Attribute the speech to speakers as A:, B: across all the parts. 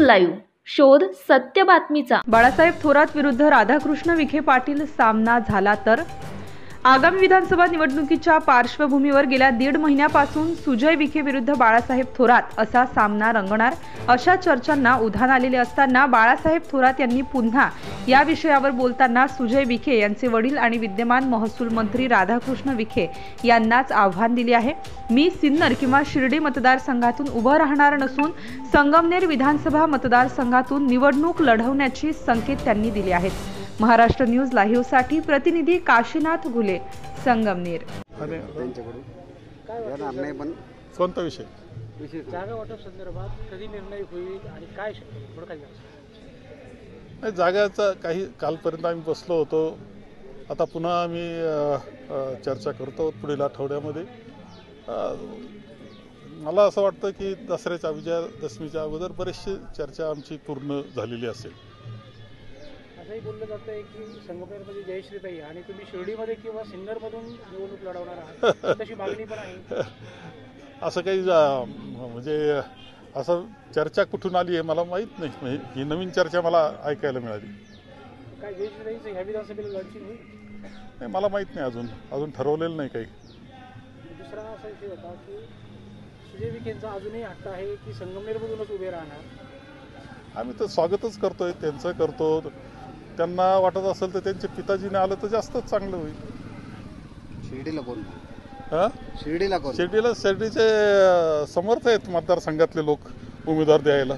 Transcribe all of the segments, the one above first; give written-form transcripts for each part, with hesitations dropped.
A: Live, शोध सत्य बातमीचा।
B: बाळासाहेब थोरात विरुद्ध राधाकृष्ण विखे पाटील सामना झाला तर? आगामी विधानसभा निवडणुकीच्या पार्श्वभूमीवर गेल्या 1.5 महिन्यापासून सुजय विखे विरुद्ध बाळासाहेब थोरात असा सामना रंगणार अशा चर्चांना उधाण आलेले असताना बाळासाहेब थोरात यांनी पुन्हा या विषयावर बोलताना सुजय विखे यांचे वडील आणि विद्यमान महसूल मंत्री राधाकृष्ण विखे यांनाच आव्हान दिले आहे। मी सिन्नर किंवा शिर्डी मतदारसंघातून उभं राहणार नसून संगमनेर विधानसभा मतदारसंघातून निवडणूक लढवण्याची संकेत त्यांनी दिले आहेत। महाराष्ट्र न्यूज लाईव्ह साठी प्रतिनिधी काशीनाथ घुले, संगमनेर।
C: कोणता विषय
D: जागा वाटप संदर्भात कधी निर्णय होईल आणि काय
C: जागाचा काही कालपर्यंत आम्ही बसलो होतो, आता पुन्हा आम्ही चर्चा करतो पुढील आठवड्यामध्ये। मला असं वाटतं की दसऱ्याच्या विजयादशमीच्या अगोदर बरेचशी चर्चा आमची पूर्ण झालेली असेल।
D: असंही बोललं जातं आहे की संगमनेरमध्ये जयश्रीताई आणि तुम्ही शिर्डीमध्ये किंवा सिन्नरमधून निवडणूक लढवणार आहात, तशी मागणी पण आहे। असं
C: काही म्हणजे असं चर्चा कुठून आली आहे मला माहीत नाही, म्हणजे ही नवीन चर्चा मला ऐकायला मिळाली।
D: काय जयश्रीताईचं ह्या विधानसभेला लढची होईल?
C: नाही, मला माहीत नाही, अजून ठरवलेलं नाही काही।
D: दुसरा असा विषय होता की सुजय विखेंचा अजूनही हट्ट आहे की संगमनेरमधूनच उभे राहणार।
C: आम्ही तर स्वागतच करतोय, त्यांचं करतो। त्यांना वाटत असेल तर त्यांच्या पिताजीने आलं तर जास्तच चांगलं होईल।
E: शिर्डीला कोण?
C: शिर्डीला शिर्डीचे समर्थ आहेत मतदारसंघातले लोक उमेदवार द्यायला।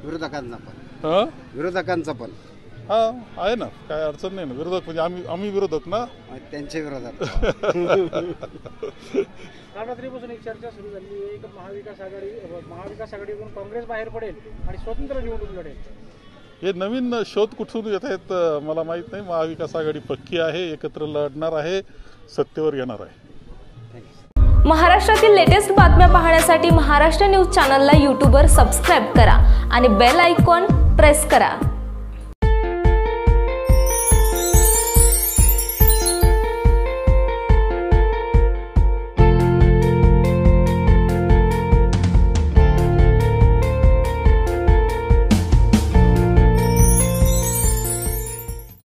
E: विरोधकांचा पण
C: आहे ना, काय अडचण नाही ना। विरोधक म्हणजे आम्ही विरोधक ना,
E: त्यांच्या विरोधात।
D: काल रात्रीपासून एक चर्चा सुरू झाली आहे की महाविकास आघाडीकडून काँग्रेस बाहेर पडेल आणि स्वतंत्र निवडणूक लढेल।
C: हे नवीन शोध कुठून येत आहेत मला माहीत नाही। महाविकास आघाडी पक्की आहे, एकत्र लढणार आहे, सत्तेवर येणार आहे।
A: महाराष्ट्रातील लेटेस्ट बातम्या पाहण्यासाठी महाराष्ट्र न्यूज चॅनलला यूट्यूबवर सबस्क्राईब करा आणि बेल आयकॉन प्रेस करा।